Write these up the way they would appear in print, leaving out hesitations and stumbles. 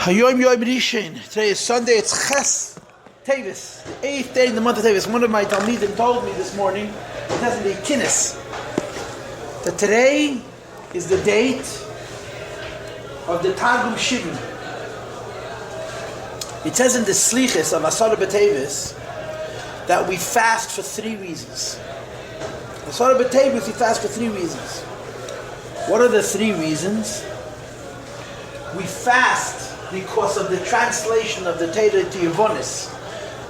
Hayom Yom Rishon. Today is Sunday. It's Ches Tevis, the 8th day in the month of Tevis. One of my Talmidim told me this morning, it has to be Kinnis, that today is the date of the Targum Shivim. It says in the Slichis of Asara B'Tevis that we fast for 3 reasons. Asara B'Tevis, we fast for 3 reasons. What are the 3 reasons? We fast because of the translation of the Torah to Yevonis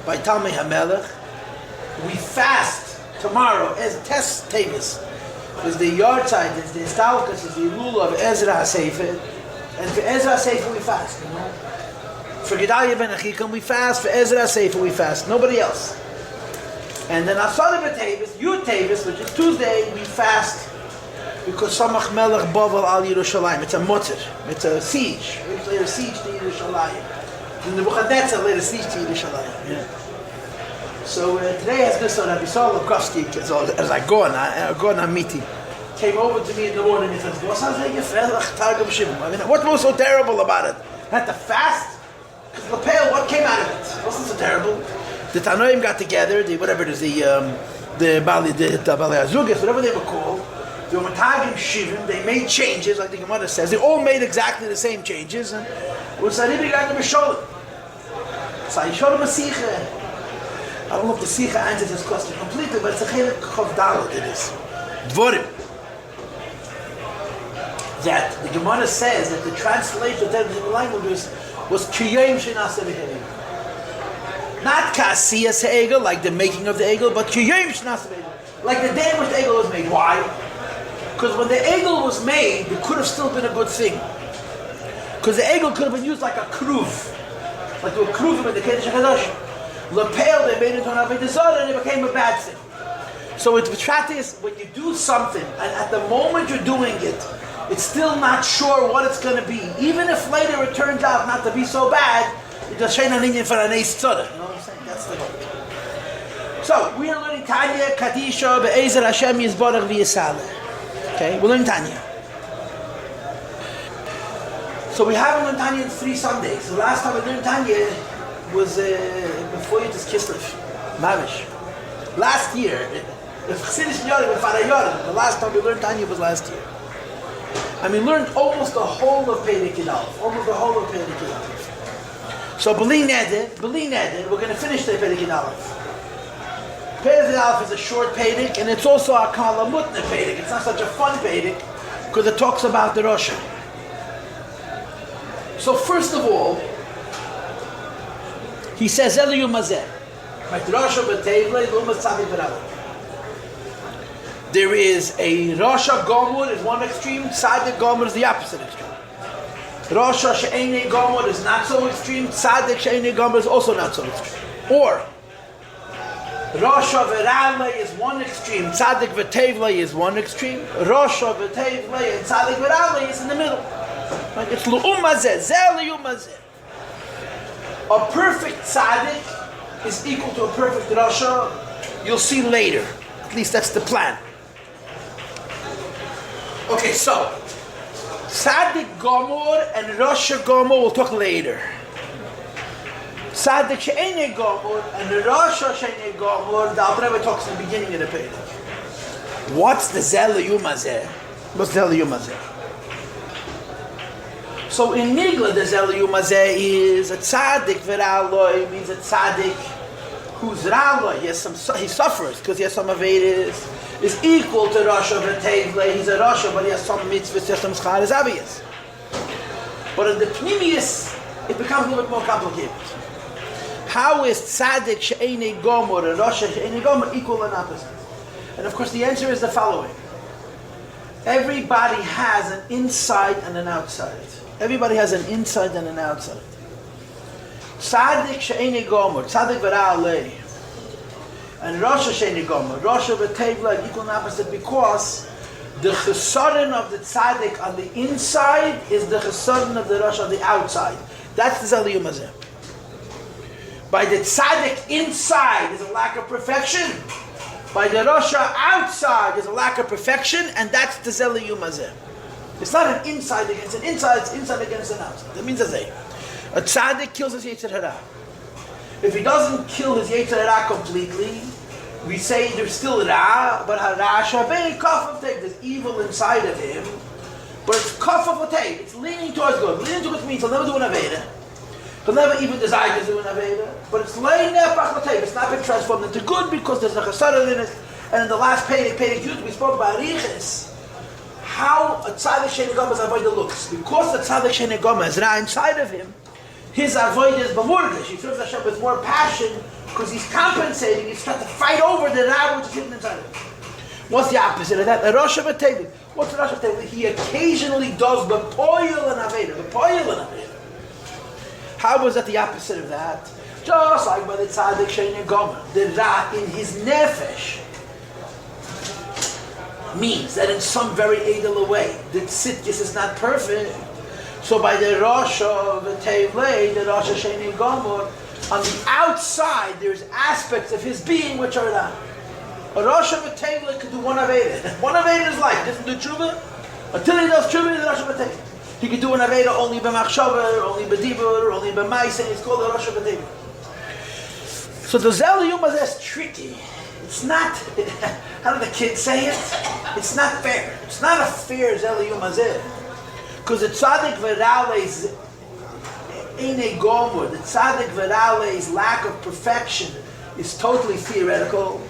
by Talmei HaMelech. We fast tomorrow as Tes Tevis. There's the Yartzeit, there's the Istalkus, there's the Ilul of Ezra HaSefer. And for Ezra HaSefer we fast, you know. For Gedalia ben Achikam we fast, for Ezra HaSefer we fast, nobody else. And then Asara B'Tevis, Yud Tevis, which is Tuesday, we fast because Samach Melech Bavel al Yerushalayim. It's a mutter. It's a siege. It's later siege to Yerushalayim. And the Nebuchadnezzar later siege to Yerushalayim. Yeah. So today has this on Rabbi Solokovsky, as I go on meeting, came over to me in the morning and says, what was so terrible about it? Had to fast? Because lapel, what came out of it? It wasn't so terrible. The Tanoim got together, the Bali Azugis, whatever they were called. The Matagim Shivim, they made changes, like the Gemara says. They all made exactly the same changes, and Usaribi got the Misholim. So I showed him a Sikha. I don't know if the Sikha answers this question completely, but it's a Chelik Chov Daled, it is. Dvorim. That the Gemara says that the translation of the language was Kiyayim Shinasa V'Helim. Not Kasiyas Ha'egel, like the making of the Egel, but Kiyayim Shinasa V'Helim. Like the day in which the Egel was made. Why? Because when the egel was made, it could have still been a good thing. Because the egel could have been used like a kruv. Like a kruv in the Kedesh HaKadosh. Lapel, they made it into an Avodah Zarah and it became a bad thing. So it's Betratis, when you do something, and at the moment you're doing it, it's still not sure what it's going to be. Even if later it turns out not to be so bad, it's just shein an inyan for an eis tzorah. You know what I'm saying? That's the point. So, we are learning Tanya, Kadisha, Be'ezer Hashem Yizborach V'Yisaleh. Okay, we'll learn Tanya. So we haven't learned Tanya in 3 Sundays. The last time we learned Tanya was before Yudis Kislev, Mavish. Last year, the last time we learned Tanya was last year. And we learned almost the whole of Perek Yudalef. Almost the whole of Perek Yudalef. So B'li Neder, we're going to finish the Perek Yudalef. Perek Yudalef is a short Perek, and it's also a Kala Mutne Perek. It's not such a fun Perek, because it talks about the Rosha. So first of all, he says, Eliyu Mazeh. There is a Rosha Gomur is one extreme, Tzaddik Gomur is the opposite extreme. Rosha She'enei Gomur is not so extreme, Tzaddik She'enei Gomur is also not so extreme. Or Rosha V'Ralei is one extreme, Tzaddik V'Tevlei is one extreme, Rosha V'Tevlei and Tzaddik V'Ralei is in the middle. Like it's Lu'um Mazeh, Zer Lu'um Mazeh. A perfect Tzaddik is equal to a perfect Rosha. You'll see later. At least that's the plan. Okay, so Tzaddik Gomor and Rosha Gomor we'll talk later. Tzaddik She'enei Gomor and Rosha She'enei Gomor, the Alter Rebbe talks in the beginning of the page. What's the Zel Yom Hazeh? What's Zel Yom Hazeh? So in Nigla, the Zel Yom Hazeh is a Tzaddik V'Raloi, means a Tzaddik who's Raloi, he suffers because he has some Avedas, is equal to Rosha V'Tevlei. He's a Rosha, but he has some mitzvahs, he has some schar, is obvious. But in the Pnimius, it becomes a little bit more complicated. How is Tzaddik She'enei Gomor and Rosha She'enei Gomor equal and opposite? And of course the answer is the following. Everybody has an inside and an outside. Everybody has an inside and an outside. Tzaddik She'enei Gomor, Tzaddik V'Ra'alei, and Rosha She'enei Gomor, Rosha V'Tevlei equal and opposite because the chesaron of the Tzaddik on the inside is the chesaron of the Rosha on the outside. That's the Zel Yom Hazeh. By the Tzaddik inside is a lack of perfection. By the Rosha outside is a lack of perfection, and that's the Zel Yom Hazeh. It's not an inside against an inside, it's inside against an outside. That means a A tzaddik kills his Yetzer Hara. If he doesn't kill his Yetzer Hara completely, we say there's still Ra, but Hara Shavei Kaf Latei. There's evil inside of him, but it's Kaf Latei. It's leaning towards good. Leaning towards means he'll never do an Aveda. He'll never even desire to do an Aveda. But it's laying there Pach Latei. It's not been transformed into good because there's a Chasara in it. And in the last page we spoke about Riches. How a tzaddik she'nei goma avodah looks. Because the tzaddik she'nei goma is Ra inside of him, his avodah is b'murgish. He serves Hashem with more passion because he's compensating. He's trying to fight over the Ra which is hidden inside of him. What's the opposite of that? The Rosh Hashanah. What's the Rosh Hashanah? He occasionally does b'poil and aveda. B'poil and aveda. How was that the opposite of that? Just like by the tzaddik she'nei goma, the Ra in his nefesh means that in some very edel way, the tzidkis is not perfect. So by the Rosh of the Tevlei, the Rosh Hashanah Gomor, on the outside there's aspects of his being which are not. A Rosh of the Tevlei could do one Aveda. One Aveda is life. He doesn't do tshuva. Until he does tshuva, he's the Rosh of the Tevlei. He could do an Aveda only b'machshava, only b'dibur, only b'maisa. It's called the Rosh of the Tevlei. So the Zel Yom is tricky. It's not, how do the kids say it? It's not fair. It's not a fair Zeliyum Hazeh. Because the Tzaddik V'Rale's Einei Gomor, the Tzaddik V'Rale's lack of perfection is totally theoretical.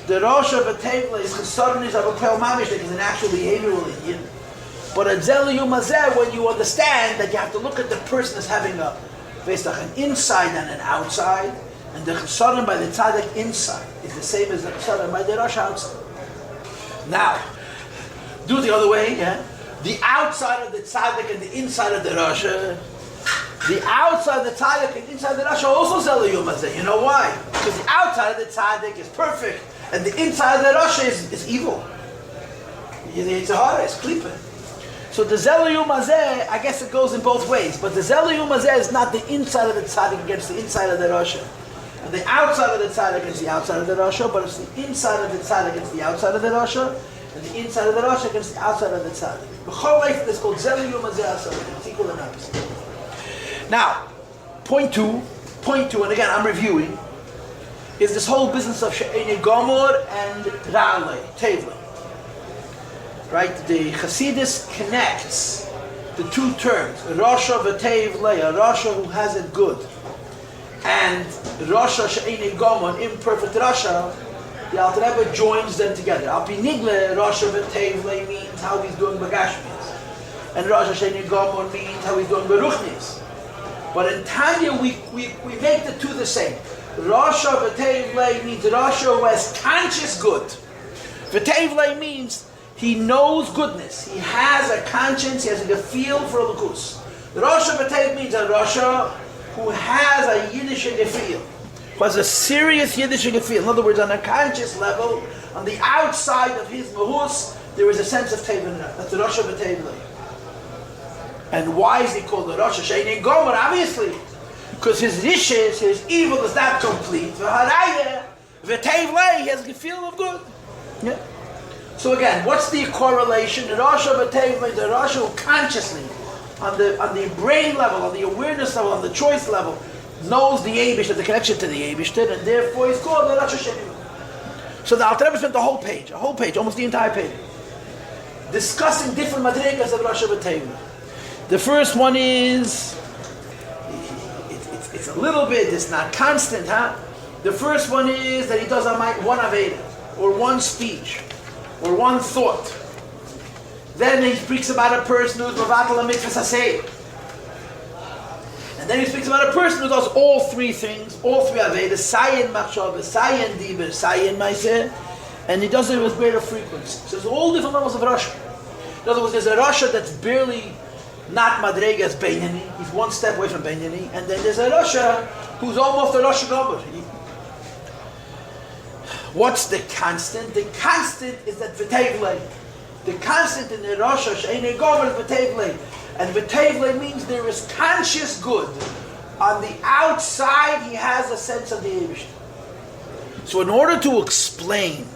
The Rosh of a Tevle's Chesaron is of a Kel Mamish, that is an actual behavioral Indian. But at Zeliyum Hazeh, when you understand that you have to look at the person as having an inside and an outside, and the chesaron by the tzaddik inside is the same as the chesaron by the Rosh outside. Now, do it the other way, yeah? The outside of the tzaddik and the inside of the Rosh, the outside of the tzaddik and inside of the Rosh are also zeliyum hazeh. You know why? Because the outside of the tzaddik is perfect, and the inside of the Rosh is evil. It's a hard, it's klippah. So the zeliyum hazeh, I guess it goes in both ways, but the zeliyum hazeh is not the inside of the tzaddik against the inside of the Rosh. And the outside of the tzaddik against the outside of the Rasha, but it's the inside of the tzaddik against the outside of the Rasha, and the inside of the Rasha against the outside of the tzaddik. The whole life is called Zeliyum Hazeh. It's equal and opposite. Now, point two, and again I'm reviewing, is this whole business of She'enei Gomor and Ra'alei, Tevlei. Right? The Chassidus connects the two terms, Rasha v'Tevlei, a Rasha who has it good, and Rasha She'enei Gomor, imperfect Rasha. The Alter Rebbe joins them together. Al pi nigle, Rasha v'Tevlei means how he's doing Bagashmias, and Rasha She'enei Gomor means how he's doing Beruchnias. But in Tanya, we make the two the same. Rasha v'Tevlei means Rasha who has conscious good. V'Tevlei means he knows goodness. He has a conscience. He has a feel for Lukus. Rasha v'Tevlei means a Rasha who has a Yiddish gefühl, who has a serious Yiddish gefühl. In other words, on a conscious level, on the outside of his mahus, there is a sense of Tevlei. That's the Rasha v'Tevlei. And why is he called the Rasha She'enei Gomor? Obviously, because his rishes, his evil is not complete. V'haraya v'Tevlei, he has a gefühl of good. Yeah. So again, what's the correlation? The Rasha v'Tevlei, the Rasha who consciously, on the brain level, on the awareness level, on the choice level, knows the Eibishter, the connection to the Eibishter, and therefore he's called the Rasha She'enei Gomor. So the Alter Rebbe spent a whole page, almost the entire page, discussing different madrigas of Rasha v'Tevlei. The first one is, it's a little bit, it's not constant, huh? The first one is that he does one Aveda, or one speech, or one thought. Then he speaks about a person who's Mavatal HaMitzvahs HaSeir. And then he speaks about a person who does all three things, all three Avedas, Sayin Machshavah, Sayin Dibur, Sayin Maaseh, and he does it with greater frequency. So there's all different levels of Rasha. In other words, there's a Rasha that's barely not Madregas Beinani, he's one step away from Beinani, and then there's a Rasha who's almost a Rasha Gomor. What's the constant? The constant is that V'Tevlei. The constant in the Rasha She'enei Gomor is V'Tevlei. And V'Tevlei means there is conscious good. On the outside, he has a sense of the Eibishter. So in order to explain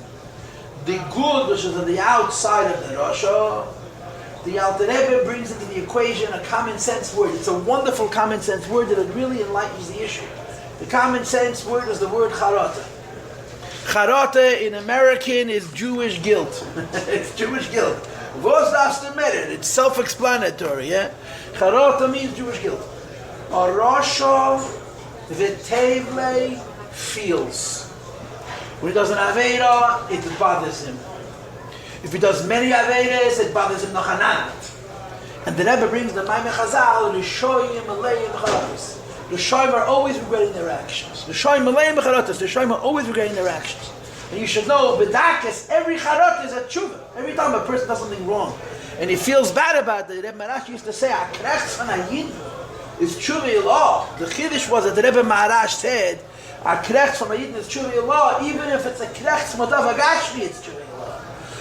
the good which is on the outside of the Rasha, the Alter Rebbe brings into the equation a common sense word. It's a wonderful common sense word that it really enlightens the issue. The common sense word is the word charata. Charata in American is Jewish guilt. It's Jewish guilt. Vos darfst du merit? It's self-explanatory, yeah? Charata means Jewish guilt. A Rasha v'tevle feels. When he does an Aveira, it bothers him. If he does many Aveiras, it bothers him nachanant. And the Rebbe brings the Maimon Chazal, Rishoyim, Aleim, Charatas. The Shoyim are always regretting their actions. The Shoyim, Aleim, Charatas. The Shoyim are always regretting their actions. And you should know, B'dakas, every Charat is a tshuva. Every time a person does something wrong, and he feels bad about it, the Rebbe Maharash used to say, Akrechts van Hayid is tshuva law. The Chiddush was that the Rebbe Maharash said, Akrechts van Hayid is tshuva law, even if it's a Krechts Madav Agashmi, it's tshuva.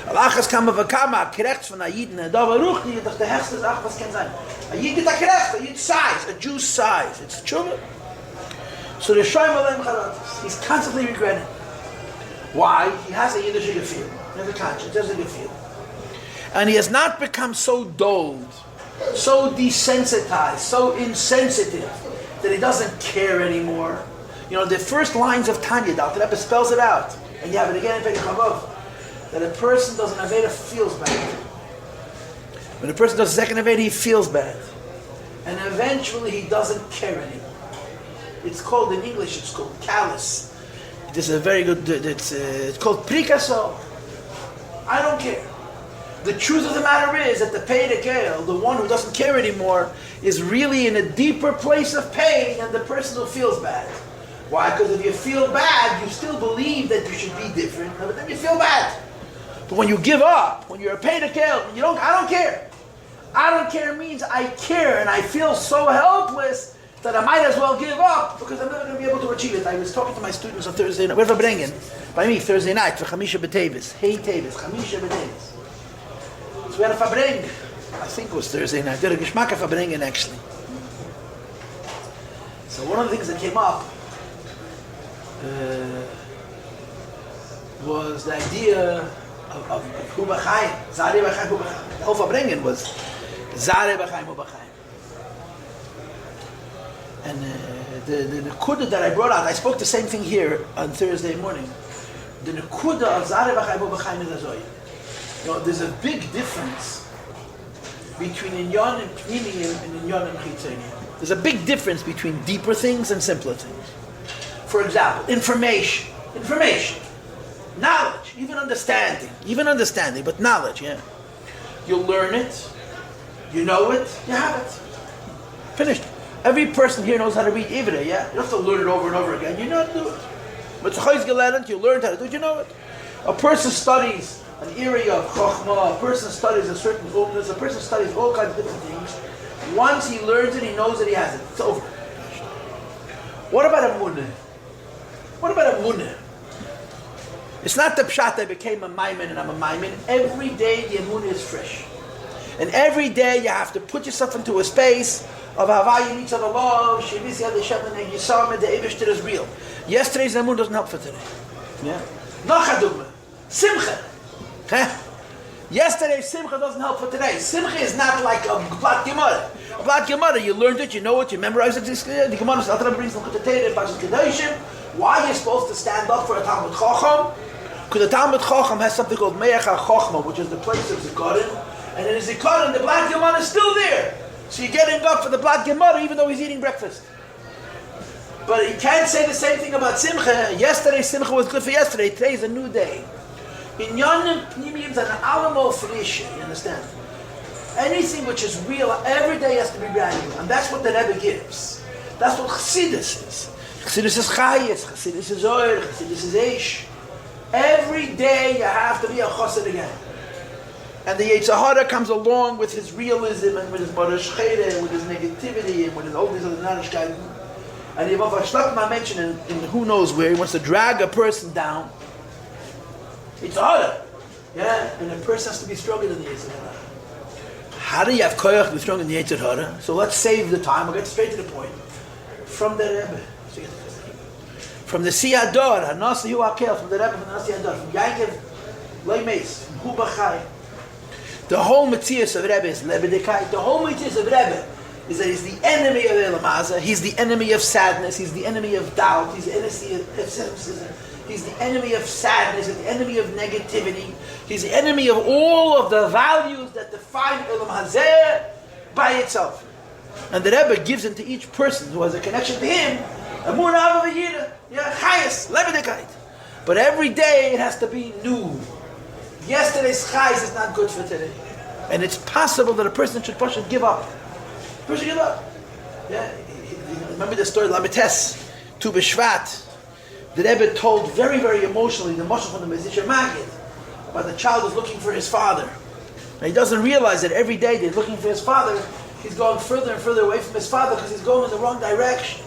Alachas kama v'kama, krechts van a Yidin, and Dava Ruchni, doch the hechste Sache, was kann sein? A Yid get a krechts, a Yid size, a Jew's size. It's tshuva. So the Shoyim Aleim Charatas, he's constantly regretting. Why? He has a Yiddish gefühl. He has a conscience, he has a gefühl. And he has not become so dulled, so desensitized, so insensitive, that he doesn't care anymore. You know, the first lines of Tanya, the Rebbe spells it out, and you have it again in Perek Chavav, that a person does an Aveda feels bad. When a person does a second Aveda, he feels bad. And eventually he doesn't care anymore. It's called, in English, it's called callous. This is a very good, it's called prikaso. I don't care. The truth of the matter is that the Peidekel, the one who doesn't care anymore, is really in a deeper place of pain than the person who feels bad. Why? Because if you feel bad, you still believe that you should be different, but then you feel bad. But when you give up, when you're a Peidekel, I don't care. I don't care means I care, and I feel so helpless that I might as well give up because I'm never going to be able to achieve it. I was talking to my students on Thursday night. We're bringing by me Thursday night for Chamisha B'Tevis. Hey Tevis, Chamisha B'Tevis. So we had a Fabring. I think it was Thursday night. We had a Geschmacka Fabringen actually. So one of the things that came up was the idea of Huba Chaim. Zare B'Chaim, Huba Chaim. The whole Fabringen was Zare B'Chaim, Huba Chaim. And the Nekuda that I brought out, I spoke the same thing here on Thursday morning. The Nekuda of Zare B'Chaim, Huba Chaim is Azoy. You know, there's a big difference between Inyan and Pnimiyim and Inyan and Chitzoniyim. There's a big difference between deeper things and simpler things. For example, information, knowledge, even understanding, but knowledge, yeah. You learn it, you know it, you have it. Finished. Every person here knows how to read Ivra, yeah? You don't have to learn it over and over again, you know how to do it. But you learned how to do it, you know it. A person studies an area of Chokhmah, a person studies a certain umnus, a person studies all kinds of different things. Once he learns it, he knows that he has it. It's over. What about a munah? It's not the pshat I became a maimin and I'm a maimin. Every day the munah is fresh. And every day you have to put yourself into a space of Havaya Mitzvah Love, Shivisi Adeshem, and Yisam, the Eibishter is real. Yesterday's munah doesn't help for today. Yeah? Nachadugma. Simcha. Huh? Yesterday's Simcha doesn't help for today. Simcha is not like a Blat Gemara. A Blat Gemara, you learned it, you know it, you memorized it. The Gemara brings them to the why are you supposed to stand up for a Talmud Chacham? Because the Talmud Chacham has something called Me'ach HaChochma, which is the place of Zikaron. And in Zikaron, the Blat Gemara is still there. So you're getting up for the Blat Gemara even though he's eating breakfast. But you can't say the same thing about Simcha. Yesterday, Simcha was good for yesterday. Today is a new day. In Yonim Pnimiyim is an alamo frisha, you understand? Anything which is real, every day has to be brand new. And that's what the Rebbe gives. That's what Chassidus is. Chassidus is Chayes, Chassidus is Oyer, Chassidus is Eish. Every day you have to be a Chassid again. And the Yetzer Hara comes along with his realism and with his Barash Chere and with his negativity and with his all these other Narishkeit. And Yevov Hashlachma mentioned in who knows where, he wants to drag a person down. It's harder. Yeah? And a person has to be stronger than the Yetzer Hara. How do you have koyach to be stronger than the Yetzer Hara? So let's save the time. We'll get straight to the point. From the Rebbe. From the Siyador, Hanasi Hu Akel, from the Rebbe, from the Nasi Hador, from Yaakov Loimeis, from Hu Bachai. The whole Matthias of Rebbe is Lebedekait. The whole Matthias of Rebbe is that he's the enemy of Elam Hazeh. He's the enemy of sadness. He's the enemy of doubt. He's the enemy of cynicism. He's the enemy of sadness. He's the enemy of negativity. He's the enemy of all of the values that define Elam Hazeh by itself. And the Rebbe gives into each person who has a connection to him a munah of a yira, chayes, lebedekait. But every day it has to be new. Yesterday's chayes is not good for today, and it's possible that a person should give up. Give up. Yeah, remember the story Lamites, Tu B'Shvat. The Rebbe told very, very emotionally the Moshe from the Mezisha Magid about the child who's looking for his father. And he doesn't realize that every day that he's looking for his father, he's going further and further away from his father because he's going in the wrong direction.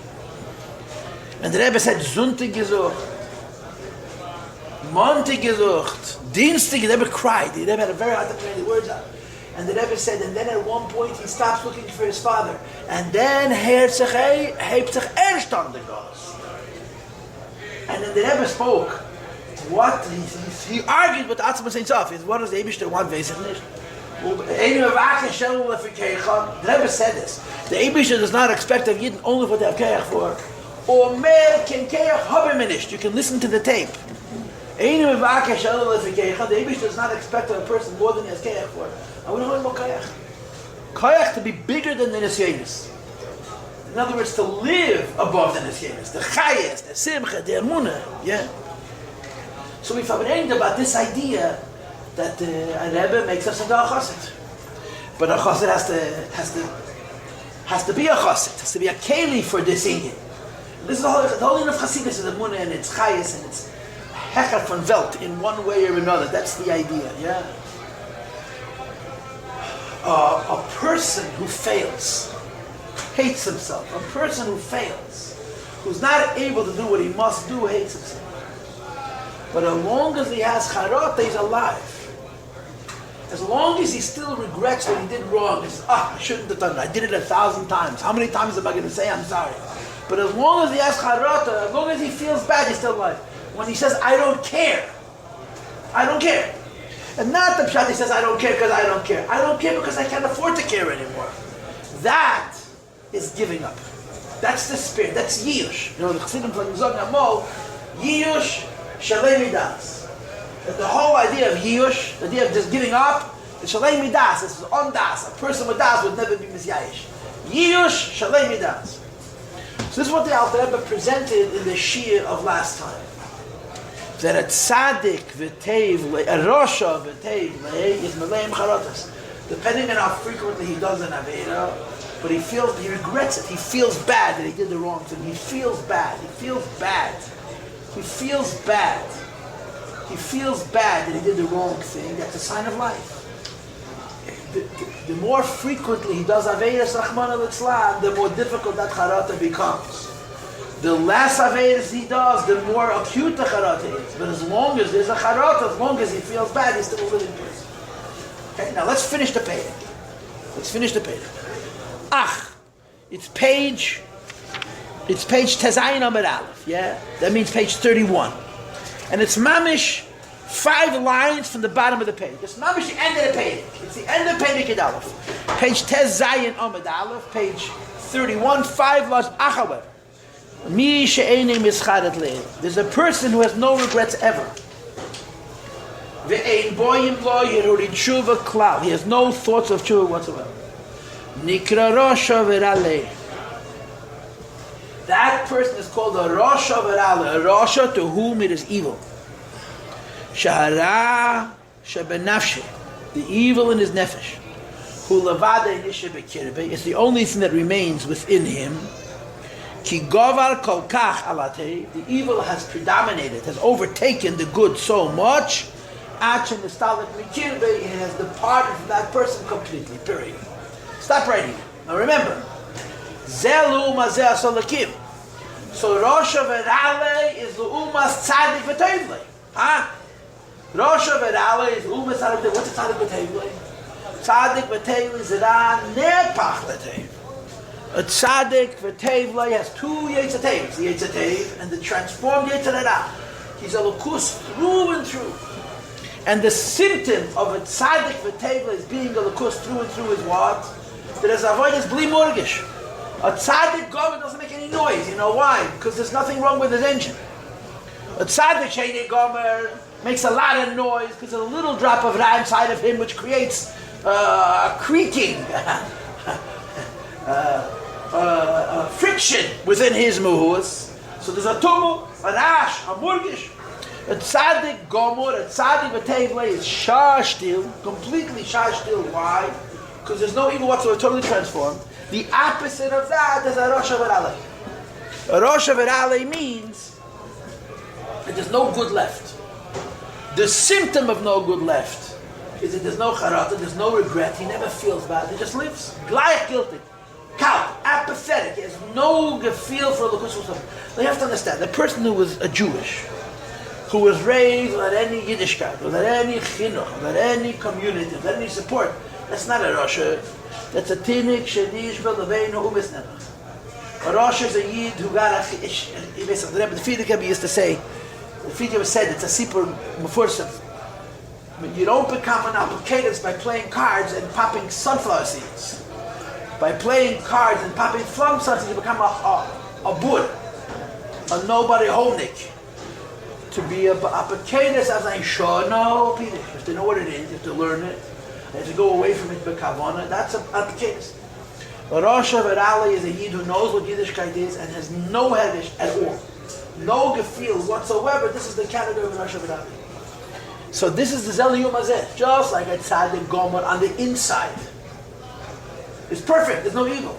And the Rebbe said, Zuntig gesucht, Montig gesucht, Dienstig. The Rebbe cried. The Rebbe had a very hard time getting the words out. And the Rebbe said, and then at one point he stops looking for his father. And then hebt sich erstandig aus. And then the Rebbe spoke. What? He argued with Atzma Saint Sof. What does the Eibishter want? The Rebbe said this. The Eibishter does not expect of Yidden only what they have keach for. Or mer ken keach haben nicht. You can listen to the tape. The Eibishter does not expect of a person more than he has keach for. And we don't know about keach. Keach to be bigger than the Nisyanis. In other words, to live above the Nisyanis. The chayes, the simcha, the emunah. Yeah. So we've learned about this idea that a Rebbe makes us into a chassid. But a chassid has to be a chassid. Has to be a keli for this inyan. This is the whole of Chassidus is the munah and its chayes and its hecher von Welt in one way or another. That's the idea, yeah? A person who fails, hates himself. A person who fails, who's not able to do what he must do, hates himself. But as long as he has charata, he's alive. As long as he still regrets what he did wrong, he says, I shouldn't have done it. I did it 1,000 times. How many times am I going to say I'm sorry? But as long as he has charata, as long as he feels bad, he's still alive. When he says, I don't care. I don't care. And not the pshat, he says, I don't care because I don't care. I don't care because I can't afford to care anymore. That is giving up. That's the spirit. That's yish. You know, the Chassidim from Zog Namo, yish shalei midas. The whole idea of yish, the idea of just giving up, is shalei midas. It's on das. A person with das would never be misyayish. Yish shalei midas. So this is what the Alter Rebbe presented in the Shir of last time. That a tzaddik v'teiv, a rosha v'teiv is meleim charotas. Depending on how frequently he does an avera, but he regrets it. He feels bad that he did the wrong thing. He feels bad. He feels bad. He feels bad. He feels bad that he did the wrong thing. That's a sign of life. The more frequently he does averas Rahman al-Islam, the more difficult that charata becomes. The less averas he does, the more acute the charata is. But as long as there's a charata, as long as he feels bad, he's still a living person. Okay, now let's finish the page. It's page Tezayin Amud Aleph, yeah? That means page 31. And it's mamish 5 lines from the bottom of the page. It's mamish the end of the page. It's the end of page Yud Aleph. Page Tezayin Amud Aleph, page 31, 5 lines. Achawev. Mi she'eini mischaret leil. There's a person who has no regrets ever. Ve'ein boyim lo yeruri tshuva klal. He has no thoughts of tshuva whatsoever. Nikra rosha v'ralei. That person is called a rosha v'ralei. A rosha to whom it is evil. Shahara shebenafshe. The evil in his nefesh. Hu levade nishe bekirbe. It's the only thing that remains within him. Ki govar kol kach alatei. The evil has predominated, has overtaken the good so much. Achin nistalik mikirbe. It has departed from that person completely. Period. Stop right here. Now remember, Zelu mazeh asolakim. So Rosha v'rale is l'umas tzadik v'tevle. Rosha v'rale is l'umas tzadik v'tevle. What's a tzadik v'tevle? Tzadik v'tevle is zera nepach v'tevle. A tzadik v'tevle has 2 yetzatev. The yetzatev and the transformed yetzerara. He's a lukus through and through. And the symptom of a tzaddik v'tevla is being a lakus through and through is what? That is avoidance bli morgish. A tzaddik gomer doesn't make any noise. You know why? Because there's nothing wrong with his engine. A tzaddik sheini gomer makes a lot of noise because there's a little drop of ra inside of him which creates a creaking, friction within his muhus. So there's a tumult, a rash, a murgish. A tzaddik gomer, a tzaddik v'tevla is shashtil, completely shashtil. Why? Because there's no evil whatsoever, totally transformed. The opposite of that is a rosh v'ralei. A rosh v'ralei means that there's no good left. The symptom of no good left is that there's no charata, there's no regret, he never feels bad, he just lives. Gleich guilty, kalt, apathetic, he has no feel for the kusuf. Now you have to understand, the person who was a Jewish, who was raised without any Yiddishkeit, without any chinuch, without any community, without any support, that's not a Rasha. That's a tinik shedish b'leveinu u'misneva. A Rasha is a Yid who got a chish. The Rebbe, the Frierdiker used to say, the Frierdiker said, it's a sipur mufursim. You don't become an applicators by playing cards and popping sunflower seeds. By playing cards and popping sunflower seeds, you become a bud, a nobody homnik. To be a applicators as I show, no, Peter. You have to know what it is, you have to learn it. You have to go away from it b'kavona. That's a case. A Rosh v'ralei is a Yid who knows what Yiddishkeit is and has no heritage at all. No gefühl whatsoever. This is the category of Rosh v'ralei. So this is the Zeliyum Hazeh. Just like a tzaddik gomer on the inside. It's perfect. There's no evil.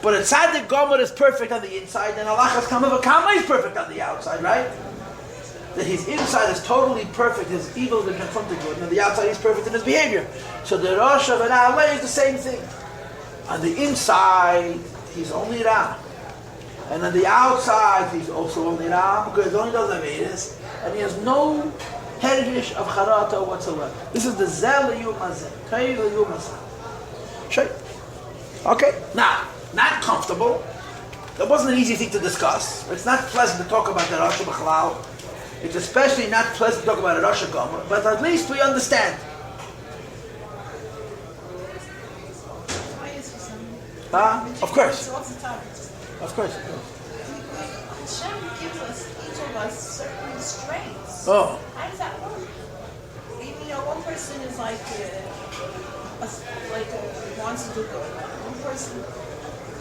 But a tzaddik gomer is perfect on the inside and Allah has come of a kama is perfect on the outside, right? That his inside is totally perfect, his evil has been confronted good, and on the outside he's perfect in his behavior. So the Rosh v'ralei is the same thing. On the inside, he's only Ra. And on the outside, he's also only Ra, because he only does Avedis, and he has no heritage of Charata whatsoever. This is the Zeliyum Hazeh. Zeliyum Hazeh. Okay, now, not comfortable. That wasn't an easy thing to discuss. It's not pleasant to talk about the Rosh B'chalal. It's especially not pleasant to talk about a Rosh Gomer, but at least we understand. Of course. Of course. Hashem gives us, each of us, certain strengths. Oh. How does that work? One person is wants to do good. One person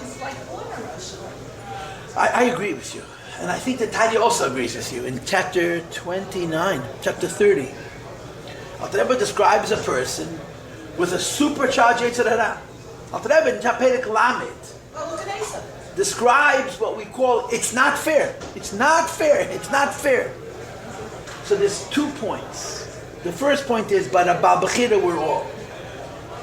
is like born a Russian. I agree with you. And I think that Tanya also agrees with you. In chapter 29, chapter 30, Alter Rebbe describes a person with a supercharged Yetzer Hara. Alter Rebbe in Perek Lamed describes what we call, it's not fair. It's not fair. It's not fair. So there's 2 points. The first point is, by the Ba'Bechira we're all.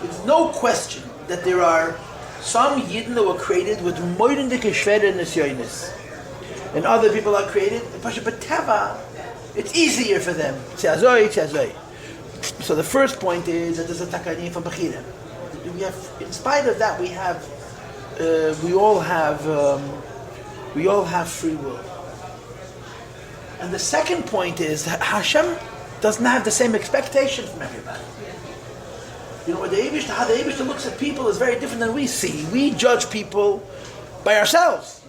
It's no question that there are some Yidden who were created with Moiden de Keshvere and Nisyonis. And other people are created, but Teva, it's easier for them. So the first point is that there's a takanim from Bechira. We have, in spite of that, we all have free will. And the second point is that Hashem doesn't have the same expectation from everybody. You know, how the Eibishter looks at people is very different than we see. We judge people by ourselves.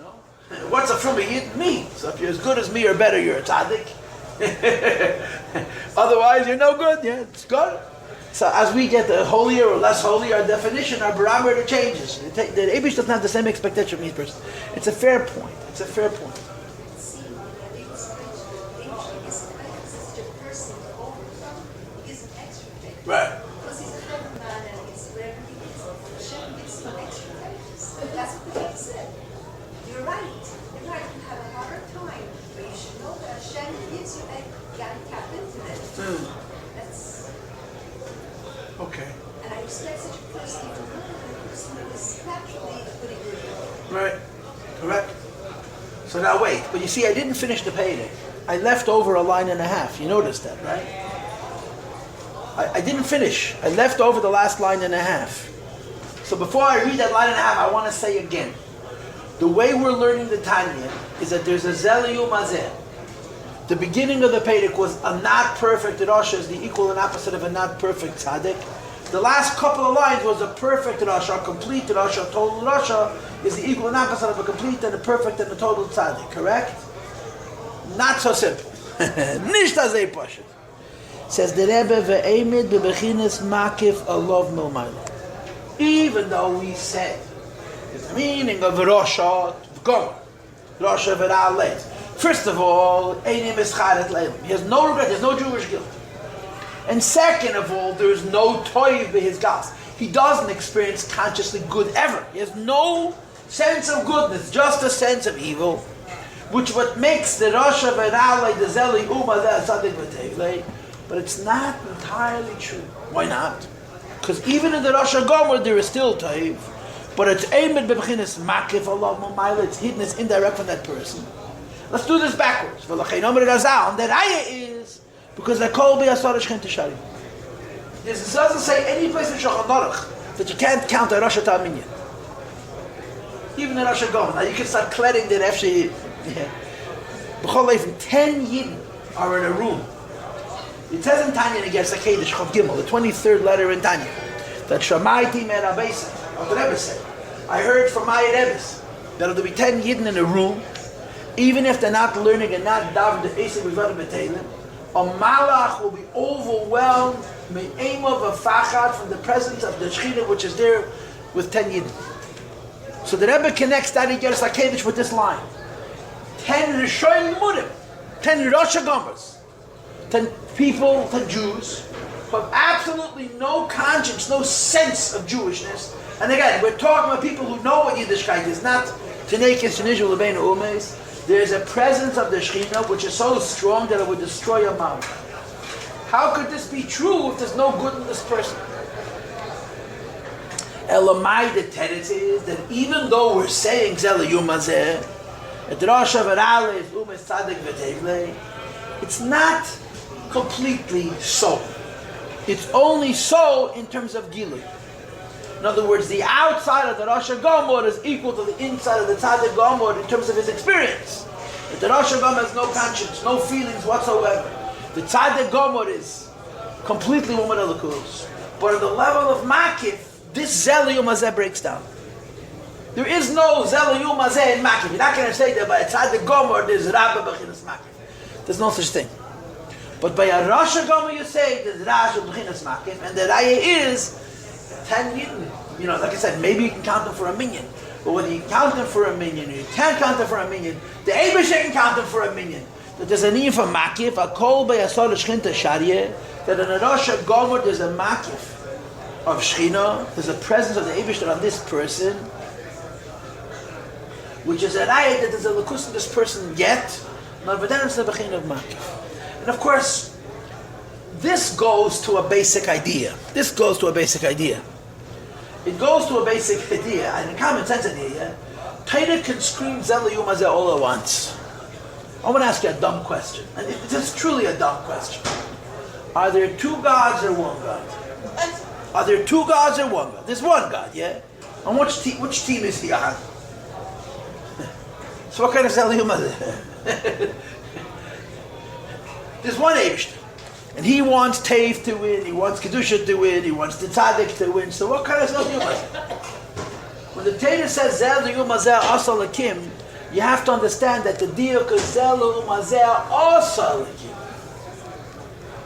What's a from Yid? Me. So if you're as good as me or better, you're a tzaddik. Otherwise, you're no good. Yeah, it's good. So as we get holier or less holy, our definition, our barometer changes. The Eibush doesn't have the same expectation from each person. It's a fair point. It's a fair point. Right. Because he's a clever man and he's wherever he is. Hashem gives him extra credits. That's what the King said. You're right. You're right. You have a harder time, but you should know that Hashem gives you a, you gotta tap into it. That's okay. And I respect such a person even more than a person who is naturally pretty good. Right. Correct. So now wait, but you see, I didn't finish the payday. I left over a line and a half. You noticed that, right? I didn't finish. I left over the last line and a half. So before I read that line and a half, I want to say again, the way we're learning the Tanya is that there's a Zeliyum Hazeh. The beginning of the Perek was a not perfect Rasha is the equal and opposite of a not perfect tzaddik. The last couple of lines was a perfect Rasha, a complete Rasha, a total Rasha is the equal and opposite of a complete and a perfect and a total tzaddik, correct? Not so simple. Nicht azay pashut. Says the Rebbe ve'emid bebechinas makif alov milmayla. Even though we said the meaning of Rasha, Gomer, Rasha v'ra'aleh. First of all, Einim is charet leilim. He has no regret, there's no Jewish guilt. And second of all, there is no toiv b'his gas. He doesn't experience consciously good ever. He has no sense of goodness, just a sense of evil. Which what makes the Rasha v'ra'aleh, the Zeli Uma, the Tzadik v'teivlei. But it's not entirely true. Why not? Because even in the Rasha Gomer, there is still toiv. But it's aimed b'bechinas makif Allah mu'mayla. It's hidden, it's indirect from that person. Let's do this backwards. The raya is because the kol be'asar shchen tishari. This doesn't say any place in Shulchan Aruch that you can't count a Rasha Ta'minyan. Even in Rasha Gomer. Now you can start clearing that actually. B'chol leifim 10 Yidden are in a room. It says in Tanya against the Kedesh Chav Gimel, the 23rd letter in Tanya, that Shamaiti me Rabbi said, or the Rebbe said, I heard from my Rebbe's that there will be 10 Yidden in a room, even if they're not learning and not davening the Eisei B'Zvarim B'Teilim, a Malach will be overwhelmed me'emav v'fachad from the presence of the Shechina which is there with 10 Yidden. So the Rebbe connects that Igeres HaKedesh with this line. 10 Rishonim Murim, 10 Rosh Hagomers, 10 people, 10 Jews, who have absolutely no conscience, no sense of Jewishness. And again, we're talking about people who know what Yiddishkeit is, not Tanekis, Tanishul, Lebein, Umeis. There's a presence of the Shekhinah which is so strong that it would destroy a mountain. How could this be true if there's no good in this person? Elamai, the teretz is that even though we're saying Zela Yumazeh, at Rasha V'Ra'aleh, Umes Tzadik V'Tevlei, it's not completely so. It's only so in terms of Gilui. In other words, the outside of the Rasha Gomer is equal to the inside of the Tzadik Gomer in terms of his experience. But the Rasha Gomer has no conscience, no feelings whatsoever. The Tzadik Gomer is completely woman of the Kuz. But at the level of Makif, this Zeliyum Hazeh breaks down. There is no Zeliyum Hazeh in Makif. You're not going to say that by a Tzadik Gomer there's Rabbi B'chinas Makif. There's no such thing. But by a Rasha Gomer you say there's Rasha B'chinas Makif, and the Raya is 10 Yidden. You know, like I said, maybe you can count them for a minion. But whether you count them for a minion or you can't count them for a minion, the Eibusher can count them for a minion. That there's a need for Makif, a kol b'yasol shchinta sharyeh, that in a Rasha Gomer there's a Makif of Shechina, there's a presence of the Eibusher on this person, which is a Raya that there's a Lakus in this person yet, but then it's the Bechin of Makif. And of course, this goes to a basic idea. It goes to a basic idea, and a common sense idea. Taita can scream Zeliyum Hazeh all at once. I want to ask you a dumb question, and it is truly a dumb question. Are there two gods or one God? Are there two gods or one God? There's one God, yeah? And which team is he on? So what kind of Zeliyum Hazeh? There's one Eibusher. And he wants Tev to win, he wants Kedusha to win, he wants the Tzaddik to win. So what kind of Zeliyum Hazeh? When the Torah says Zeliyum Hazeh Asal Lakim, you have to understand that the diuk is Zeliyum Hazeh Asal Lakim.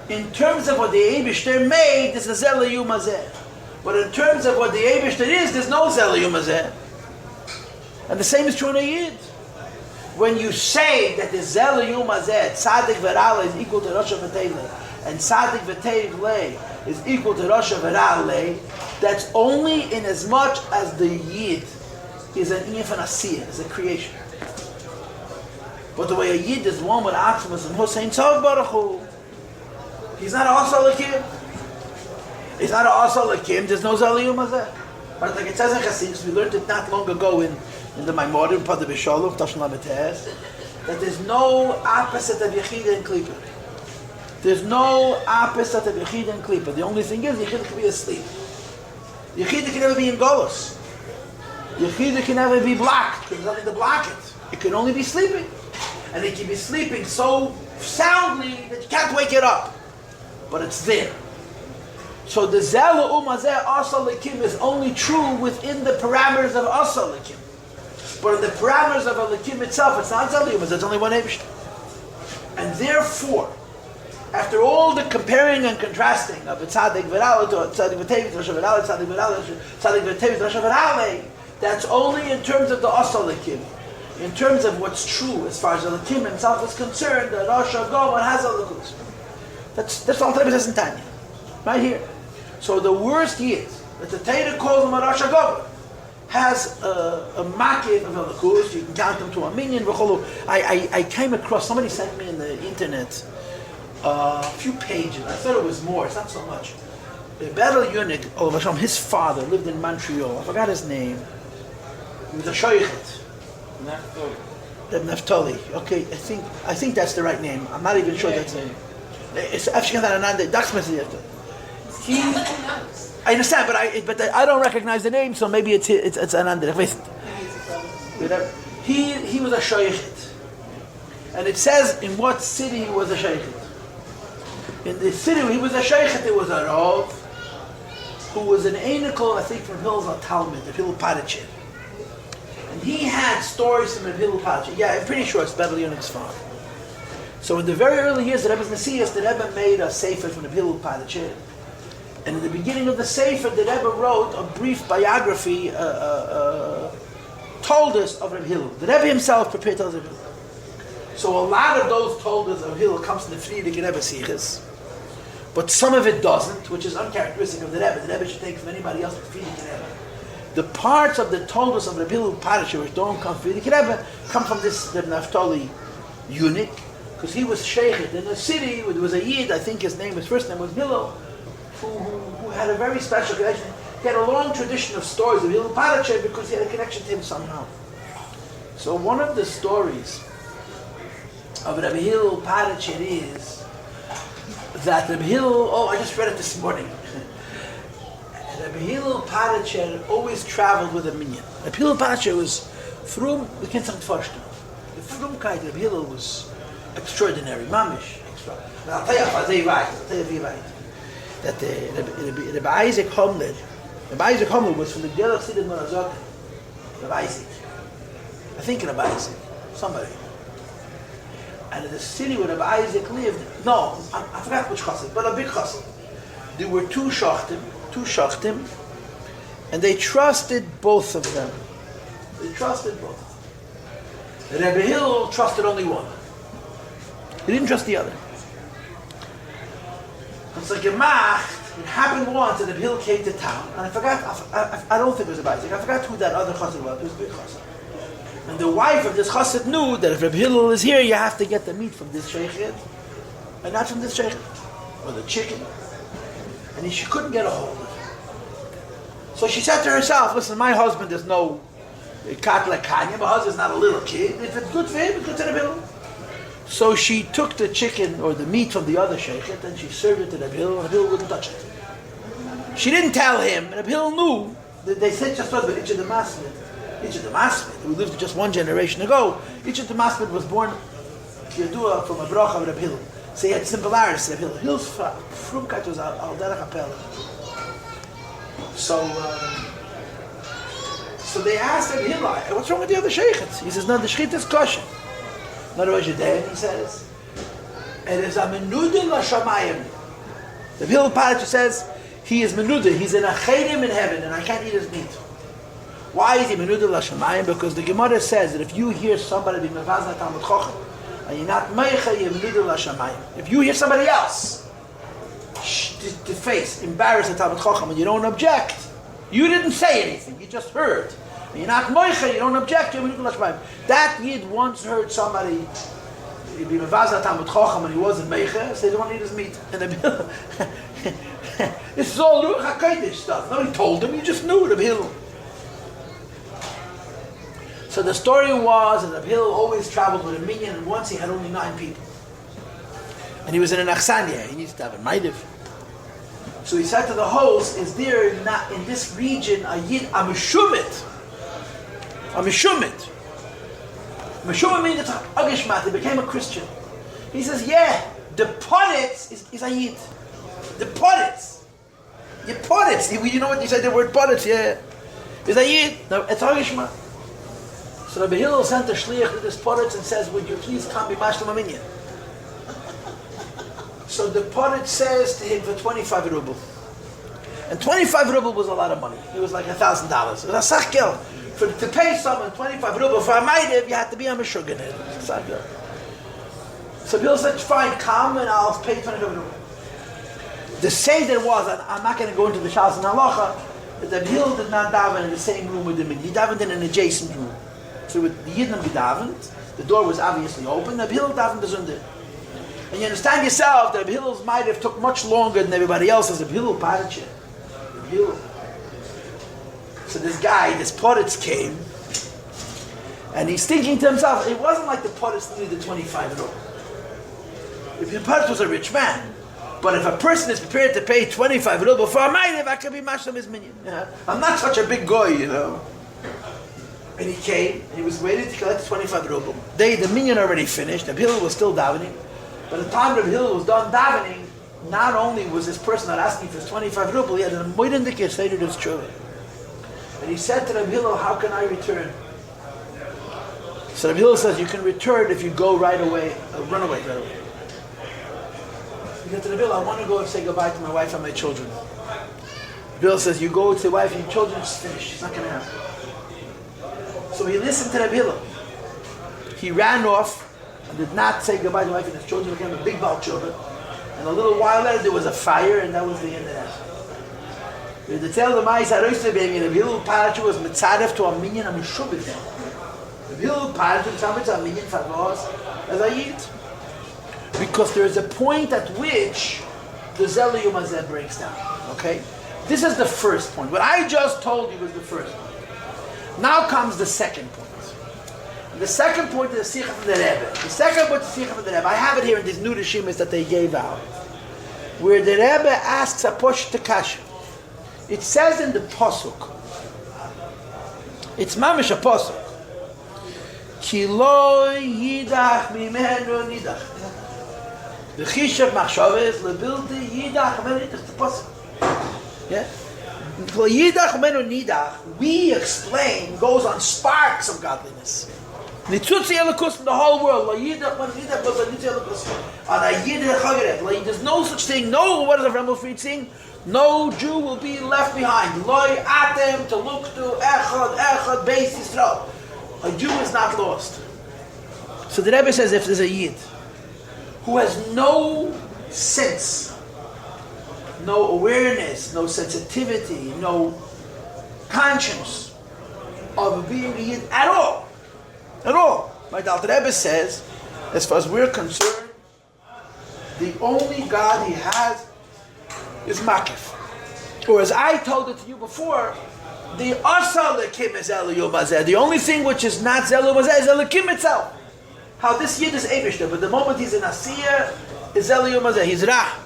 In terms of what the Eibusher made, there's a Zeliyum Hazeh. But in terms of what the Eibusher is, there's no Zeliyum Hazeh. And the same is true in a Yid. When you say that the Zeliyum Hazeh, Tzadik V'Ra'aleh is equal to Rasha V'Tevlei, and Tzadik V'Tevlei is equal to Rasha V'Ra'aleh, that's only in as much as the Yid is an infant Asiyah, is a creation. But the way a Yid is one with Atzmas and Hussein Tov Baruch Hu, he's not also like him. He's not also like him, there's no Zeliyum Hazeh. But like it says in Chassidus, we learned it not long ago in the Maimorim, Pada B'Sholov, Tashon Lametes, that there's no opposite of Yechida and Klippa. There's no opposite of Yechida and Klippa. The only thing is, Yechida can be asleep. Yechida can never be in Golos. Yechida can never be blocked. There's nothing to block it. It can only be sleeping. And it can be sleeping so soundly that you can't wake it up. But it's there. So the Zela Umazeh Asalikim is only true within the parameters of Asalikim. But in the parameters of Alikim itself, it's not Zela Umazeh, it's only one Eibishter. And therefore, after all the comparing and contrasting of Tzadik V'Rale to Tzadik V'Tevis, Rosh V'Rale, Tzadik V'Rale, Tzadik V'Tevis, Rosh V'Rale, that's only in terms of the Asalikim. In terms of what's true as far as Alikim himself is concerned, that Rosh Hashanah has Alikus. That's all Tzadik says in Tanya. Right here. So the worst is that the Torah calls him a Rosh Hashanah. Has a makiv of Alikus. You can count them to a million. I came across, somebody sent me in the internet a few pages. I thought it was more. It's not so much. The Battle Eunuch, his father lived in Montreal. I forgot his name. He was a shoychet. Naftali. Okay, I think that's the right name. I'm not even sure that's the name. It's actually not an I understand, but I don't recognize the name, so maybe it's Ananda. He was a shoychet, and it says in what city he was a shoychet. In the city where he was a shoychet, there was a Rav who was an Einikol, I think, from Hills on Talmud, the Hill Padachir. And he had stories from the Hill Padachir. Yeah, I'm pretty sure it's Bevel Yonek's father. So in the very early years of Rebbe's Nesias, the Rebbe made a sefer from the Hill Padachir. And in the beginning of the sefer, the Rebbe wrote a brief biography, told us of Reb Hillel. The Rebbe himself prepared to tell us of Hillel. So a lot of those told us of Hillel comes from the Friedrich Rebbe Siches. But some of it doesn't, which is uncharacteristic of the Rebbe. The Rebbe should take from anybody else but Friedrich Rebbe. The parts of the Toldos of Reb Hillel Parashah which don't come from Friedrich Rebbe come from this the Naftali eunuch, because he was sheikhet in a city. There was a Yid, I think his first name was Hillel, who had a very special connection. He had a long tradition of stories of Hillel Parashah because he had a connection to him somehow. So one of the stories of Rabbi Hillel Parashah is that Rabbi Hillel, I just read it this morning. Rabbi Hillel Parashah always traveled with a minyan. Rabbi Hillel Parashah was we can't say vorstellen. The frumkeit of Rabbi Hillel was extraordinary, mamish, extraordinary. I'll tell you right. That Rabbi Isaac Homler was from the Gelach Sidon Morazok. Rabbi Isaac. I think Rabbi Isaac. Somebody. And in the city where Rabbi Isaac lived, I forgot which chassid, but a big chassid. There were two shachtim, and they trusted both of them. Rabbi Hillel trusted only one. He didn't trust the other. It's like a mach. It happened once that Rabbi Hillel came to town, and I forgot. I don't think it was Rabbi Isaac. I forgot who that other chassid was. It was a big chassid. And the wife of this chassid knew that if Rabbi Hillel is here, you have to get the meat from this sheikhet, and not from this sheikhet, or the chicken. And she couldn't get a hold of it. So she said to herself, listen, my husband is no kat like Tanya. My husband's not a little kid. If it's good for him, it's good to Rabbi Hillel. So she took the chicken or the meat from the other sheikhet and she served it to Rabbi Hillel, and Rabbi Hillel wouldn't touch it. She didn't tell him, and Rabbi Hillel knew that they said just about each of the Masmid, who lived just one generation ago. Each of the Masmid was born Yadua from a bracha of Rabbi Hillel. So he had similarities to Rabbi Hillel. Hillel's frumkeit was al derech hapela. So they asked Rabbi Hillel, what's wrong with the other sheikhets? He says, no, the shechit is kosher. In other words, he says, it is a menuda l'shamayim. The Hillel Parashah says, he is menuda, he's in a chedim in heaven, and I can't eat his meat. Why is he menuda l'shamayim? Because the Gemara says that if you hear somebody being mevazna talmud chochem, and you're not meicha, you're menuda l'shamayim. If you hear somebody else to face, embarrass the talmud chochem, and you don't object, you didn't say anything, you just heard. And you're not meicha, you don't object, you're menuda l'shamayim. That Yid once heard somebody be mevazna talmud chochem, and he wasn't meicha, so he didn't want to eat his meat. And this is all Ruach HaKodesh stuff. Nobody told him, you just knew it, Rabbi Hillel. So the story was that Rabbi Hillel always traveled with a minyan, and once he had only 9 people. And he was in an achsania, he needs to have a maidiv. So he said to the host, is there not in this region a Yid, a Meshumit? A Meshumit. Meshumit means it's a Agishmat, he became a Christian. He says, yeah, the potitz is a yid. The potitz. The potitz. You know what you said, the word potitz, yeah. Is a yid. Now, it's Hagishma. So Rabbi Hillel sent a shliach to this potitz and says, would you please come be mashlam minyan? So the potitz says to him for 25 ruble. And 25 ruble was a lot of money. It was like $1,000. It was a sachkel. To pay someone 25 ruble for a maidiv, you had to be a meshuggah. So Bill said, fine, come and I'll pay 25 ruble. The seder was, and I'm not going to go into the shas and halacha, that Bill did not daven in the same room with him. He davened in an adjacent room. So with the Yidden gedavened, the door was obviously open, the Bill davened the Zunde. And you understand yourself that Bill's maidiv took much longer than everybody else's. The Bill parachet. So this guy, this potitz came, and he's thinking to himself, it wasn't like the potitz needed the 25 ruble. If the potitz was a rich man, but if a person is prepared to pay 25 ruble for a maidiv, I can be mashlam his minyan. I'm not such a big guy, you know. And he came, and he was waiting to collect 25 ruble. The minyan already finished, the Hillel was still davening. By the time the Hillel was done davening, not only was this person not asking for his 25 ruble, he had a moedendike seder to his children. And he said to Rabbi Hillel, how can I return? So Rabbi Hillel says, you can return if you go right away, run away right away. He said to Rabbi Hillel, I want to go and say goodbye to my wife and my children. Rabbi Hillel says, you go to your wife and your children, it's finished. It's not going to happen. So he listened to Rabbi Hillel. He ran off and did not say goodbye to his wife and his children. He became a big Baal children. And a little while later, there was a fire, and that was the end of that. The tell the mais haroyste being in a Hillel parashu was mitzadef to a minyan and meshubit. The Hillel parashu mitzadef to a minyan favos as a yid, because there is a point at which the zelu yomazeh breaks down. Okay, this is the first point. What I just told you was the first point. Now comes the second point. The second point is the Sikha from the Rebbe. The second point is the Sikha from the Rebbe. I have it here in these new Rishimas that they gave out, where the Rebbe asks a posh kasha. It says in the Pasuk, it's mamish a Pasuk, Ki lo yidach mimenu nidach. The Chishav Machshaveh lebildi yidach mimenu nidach. The Pasuk. Yeah? Yidach mimenu nidach, we explain, goes on sparks of godliness. Nitzutzi elikus in the whole world. There's no such thing. No, what does the Rambam Fried sing? No Jew will be left behind. Loi atem to look to echad beis Yisrael. A Jew is not lost. So the Rebbe says, if there's a Yid who has no sense, no awareness, no sensitivity, no conscience of being a Yid at all. My Alter Rebbe says, as far as we're concerned, the only God he has is Makif. Or as I told it to you before, the Asa Lekim is Elu Yomazeh. The only thing which is not Zelu Yomazeh is Elikim itself. How this Yid is Eivishter, but the moment he's in Asiyah, is Elu Yomazeh. He's Ra.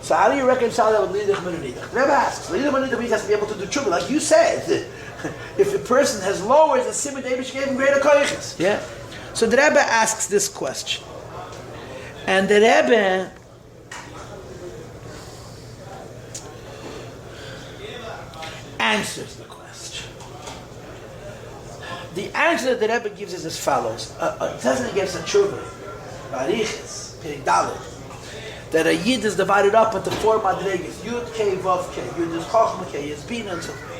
So how do you reconcile that with Lidach Menunidach? The Rebbe asks, Lidach Menunidach means he has to be able to do tshuva, like you said. If a person has lowered the simon, the Eibush gave him greater koiches. Yeah. So the Rebbe asks this question, and the Rebbe answers the question. The answer that the Rebbe gives is as follows: it doesn't give us a tshuva, bariches, perik dalet, that a yid is divided up into four madregas: Yud K, Vav K, Yud is Chochma K, Yud is Bina, and so forth.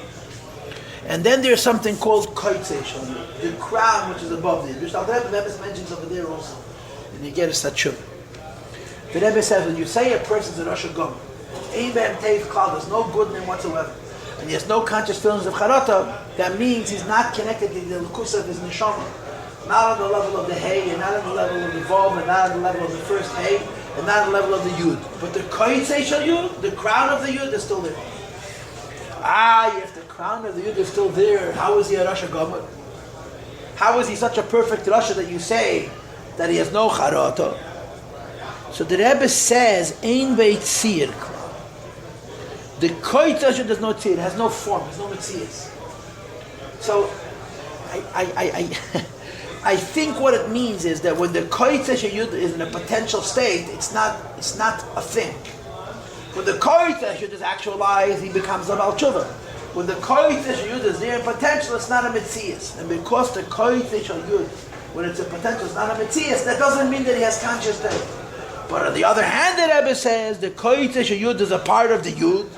And then there's something called Koitzei Shalom, the crown which is above the Yid. The Rebbe mentions over there also. And you get a Satshub. The Rebbe says, when you say a person's a Rosh Hashanah, there's no good in him whatsoever, and he has no conscious feelings of Charata, that means he's not connected to the Lukus of his Neshama. Not on the level of the Hay, and not on the level of the Vav, and not on the level of the first Hay, and not on the level of the Yud. But the Koitzei Shalom, the crown of the Yud, is still there. If the crown of the Yud is still there, how is he a Rosh Hashanah? How is he such a perfect Rosh that you say that he has no Charata? So the Rebbe says, Ein Beit Tzir. The Koitz does no tzir, has I I think what it means is that when the koytzesh yud is in a potential state, it's not a thing. When the koytzesh yud is actualized, he becomes a Balchuva. When the koytzesh yud is there in potential, it's not a mitzias. And because the koytzesh yud, when it's a potential, it's not a mitzias, that doesn't mean that he has conscious state. But on the other hand, the Rebbe says the koytzesh yud is a part of the yud.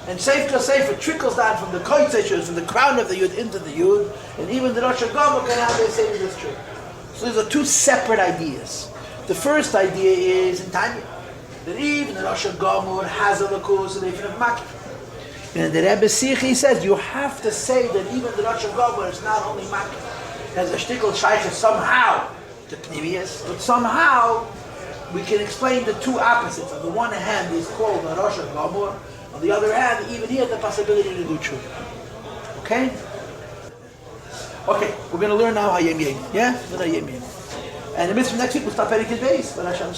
And safe to say, it trickles down from the koytzesh yud, from the crown of the yud into the yud, and even the Rosh Hashanah can have the same as this true. So these are two separate ideas. The first idea is in Tanya, that even the Rosh Hashanah has a lakus and even a makif. And the Rebbe Sichi says you have to say that even the Rosh Hashanah is not only makif, has a shtickle shaycha somehow to pnimius, but somehow we can explain the two opposites. On the one hand, he's called a Rosh Hashanah. On the other hand, even he has the possibility to do true. Okay? Okay, we're going to learn now Hayem Yem. Yeah? And the mitzvah next week we'll start Perikid Beis. But Hashem